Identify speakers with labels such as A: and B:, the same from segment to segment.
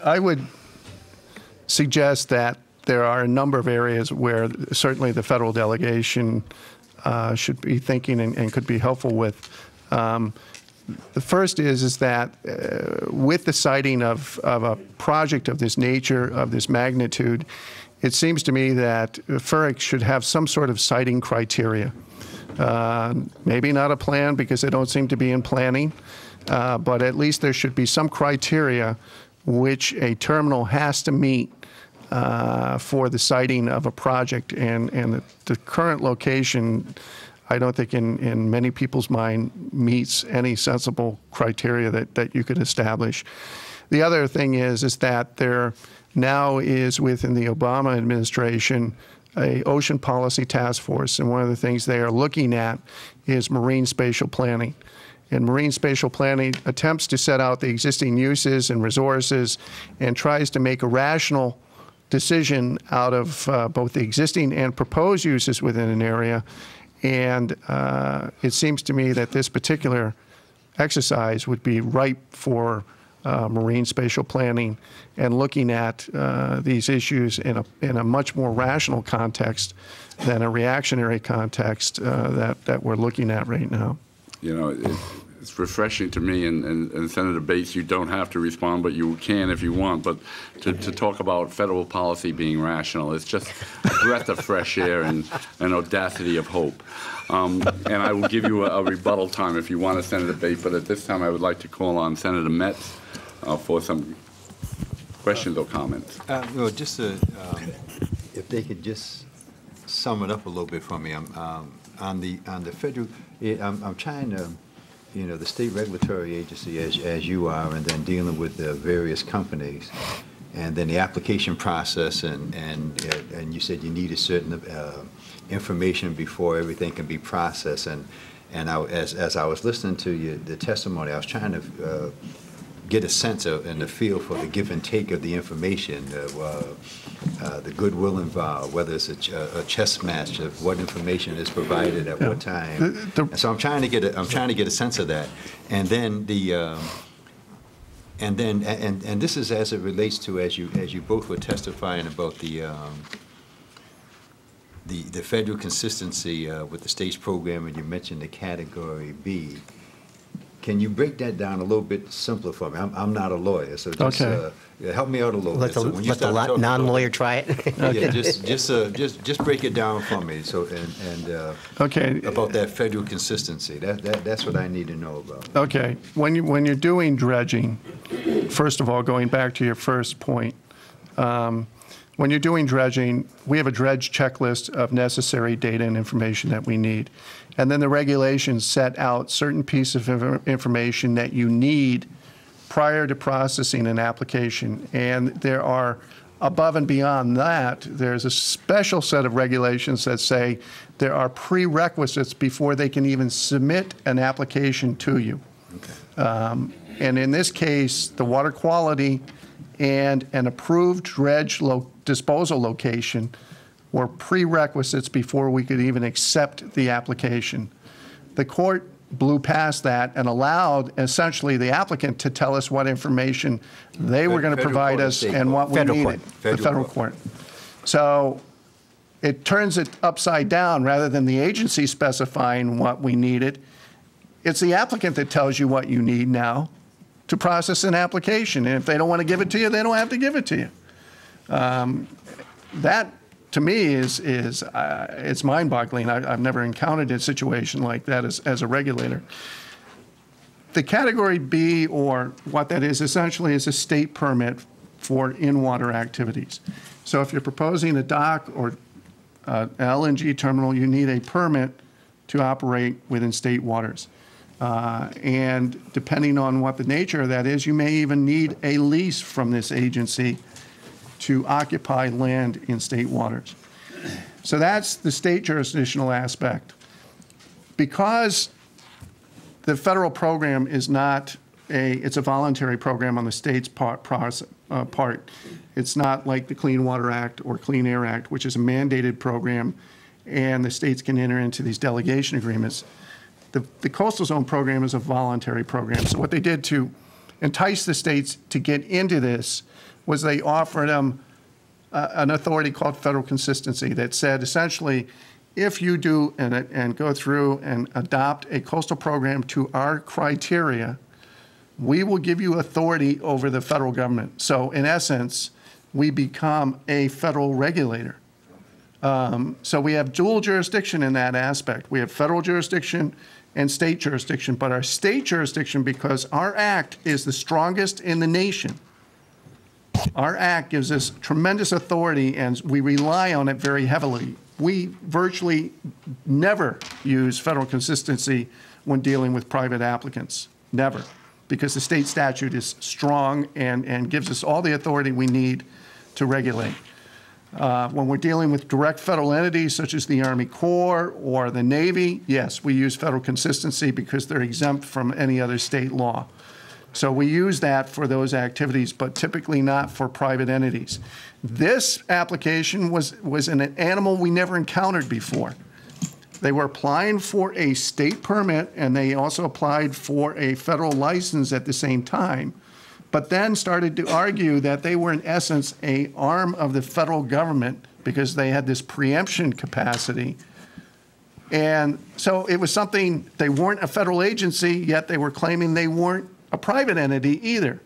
A: I would suggest that there are a number of areas where certainly the federal delegation should be thinking and could be helpful with. The first is that with the siting of a project of this nature, of this magnitude, it seems to me that FERC should have some sort of siting criteria. Maybe not a plan because they don't seem to be in planning, but at least there should be some criteria which a terminal has to meet for the siting of a project. And the current location, I don't think in many people's mind meets any sensible criteria that you could establish. The other thing is that there now is within the Obama administration a ocean policy task force, and one of the things they are looking at is marine spatial planning. And marine spatial planning attempts to set out the existing uses and resources and tries to make a rational decision out of both the existing and proposed uses within an area. And it seems to me that this particular exercise would be ripe for marine spatial planning and looking at these issues in a much more rational context than a reactionary context that we're looking at right now.
B: You know, it's refreshing to me, and Senator Bates, you don't have to respond, but you can if you want. But to talk about federal policy being rational, it's just a breath of fresh air and an audacity of hope. And I will give you a rebuttal time if you want, Senator Bates. But at this time, I would like to call on Senator Metz for some questions or comments.
C: No, just if they could just sum it up a little bit for me. On the federal, I'm trying to, you know, the state regulatory agency as you are, and then dealing with the various companies, and then the application process, and you said you needed certain information before everything can be processed, and as I was listening to the testimony, I was trying to get a sense of and a feel for the give and take of the information, the goodwill involved, whether it's a chess match of what information is provided at what time. And so I'm trying to get a sense of that, and then and this is as it relates to as you both were testifying about the federal consistency with the state's program, and you mentioned the Category B. Can you break that down a little bit simpler for me? I'm not a lawyer, so just help me out a little bit. So
D: let the non-lawyer try it.
C: Yeah, just break it down for me. So about that federal consistency. That's what I need to know about.
A: Okay, when you're doing dredging, first of all, going back to your first point, when you're doing dredging, we have a dredge checklist of necessary data and information that we need. And then the regulations set out certain pieces of information that you need prior to processing an application. And there are, above and beyond that, there's a special set of regulations that say there are prerequisites before they can even submit an application to you. Okay. And in this case, the water quality and an approved dredge disposal location were prerequisites before we could even accept the application. The court blew past that and allowed essentially the applicant to tell us what information they were going to provide us and what we needed. The federal court. So it turns it upside down. Rather than the agency specifying what we needed, it's the applicant that tells you what you need now to process an application. And if they don't want to give it to you, they don't have to give it to you. That, to me, it's mind-boggling. I've never encountered a situation like that as a regulator. The Category B, or what that is, essentially is a state permit for in-water activities. So if you're proposing a dock or an LNG terminal, you need a permit to operate within state waters. And depending on what the nature of that is, you may even need a lease from this agency to occupy land in state waters. So that's the state jurisdictional aspect. Because the federal program is not it's a voluntary program on the state's part. It's not like the Clean Water Act or Clean Air Act, which is a mandated program, and the states can enter into these delegation agreements. The Coastal Zone program is a voluntary program. So what they did to enticed the states to get into this was they offered them an authority called federal consistency that said essentially, if you do and go through and adopt a coastal program to our criteria, we will give you authority over the federal government. So in essence, we become a federal regulator. So we have dual jurisdiction in that aspect. We have federal jurisdiction and state jurisdiction, but our state jurisdiction, because our act is the strongest in the nation, our act gives us tremendous authority and we rely on it very heavily. We virtually never use federal consistency when dealing with private applicants, never, because the state statute is strong and gives us all the authority we need to regulate. When we're dealing with direct federal entities such as the Army Corps or the Navy, yes, we use federal consistency because they're exempt from any other state law. So we use that for those activities, but typically not for private entities. This application was an animal we never encountered before. They were applying for a state permit, and they also applied for a federal license at the same time, but then started to argue that they were in essence an arm of the federal government because they had this preemption capacity. And so it was something, they weren't a federal agency, yet they were claiming they weren't a private entity either,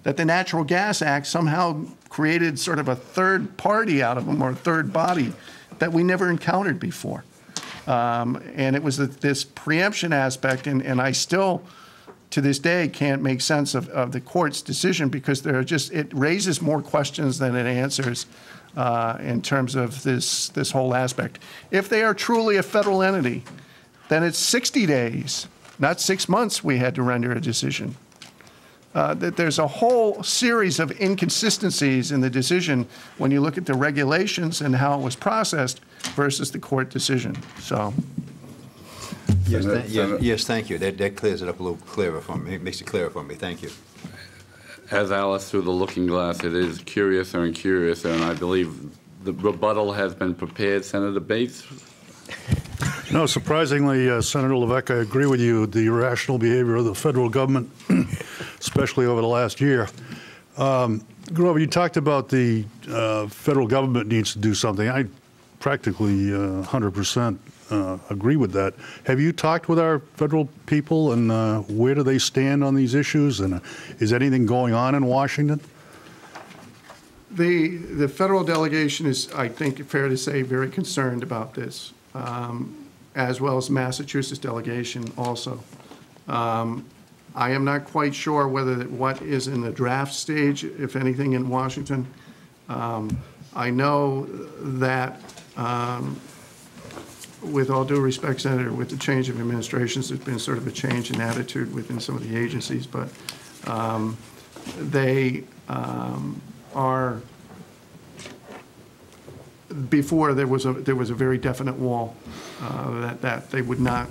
A: that the Natural Gas Act somehow created sort of a third party out of them, or a third body that we never encountered before. And it was this preemption aspect, and I still, to this day, can't make sense of the court's decision because there are just, it raises more questions than it answers in terms of this whole aspect. If they are truly a federal entity, then it's 60 days, not 6 months we had to render a decision. That there's a whole series of inconsistencies in the decision when you look at the regulations and how it was processed versus the court decision. So,
C: yes, thank you. That clears it up a little clearer for me. It makes it clearer for me. Thank you.
B: As Alice through the looking glass, it is curiouser and curiouser, and I believe the rebuttal has been prepared. Senator Bates?
E: No, surprisingly, Senator Levesque, I agree with you. The irrational behavior of the federal government, especially over the last year. Grover, you talked about the federal government needs to do something. I practically 100% agree with that. Have you talked with our federal people, and where do they stand on these issues? And is anything going on in Washington?
A: The federal delegation is, I think, fair to say, very concerned about this. As well as Massachusetts delegation also. I am not quite sure whether what is in the draft stage, if anything, in Washington. I know that, with all due respect, Senator, with the change of administrations, there's been sort of a change in attitude within some of the agencies, but they are. Before there was a very definite wall that they would not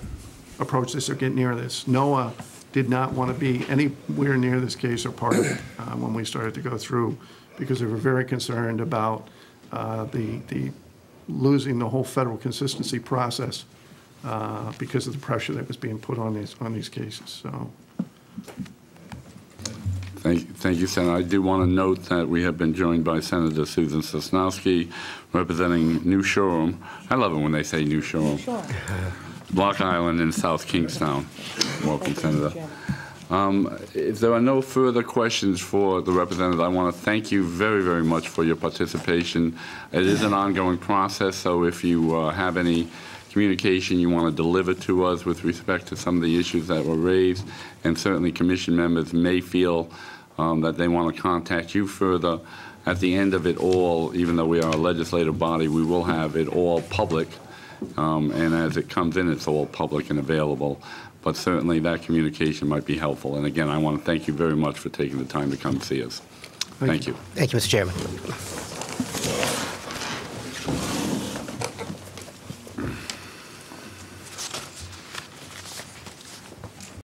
A: approach this or get near this. NOAA did not want to be anywhere near this case or part of it when we started to go through, because they were very concerned about the losing the whole federal consistency process because of the pressure that was being put on these cases. So.
B: Thank you, Senator. I do want to note that we have been joined by Senator Susan Sosnowski, representing New Shoreham. I love it when they say New Shoreham. Sure. Block Island in South Kingstown. Welcome, Senator. If there are no further questions for the representative, I want to thank you very, very much for your participation. It is an ongoing process, so if you have any communication you want to deliver to us with respect to some of the issues that were raised, and certainly commission members may feel that they want to contact you further. At the end of it all, even though we are a legislative body, we will have it all public, and as it comes in, it's all public and available. But certainly that communication might be helpful. And again, I want to thank you very much for taking the time to come see us. Thank you.
D: Thank you, Mr. Chairman.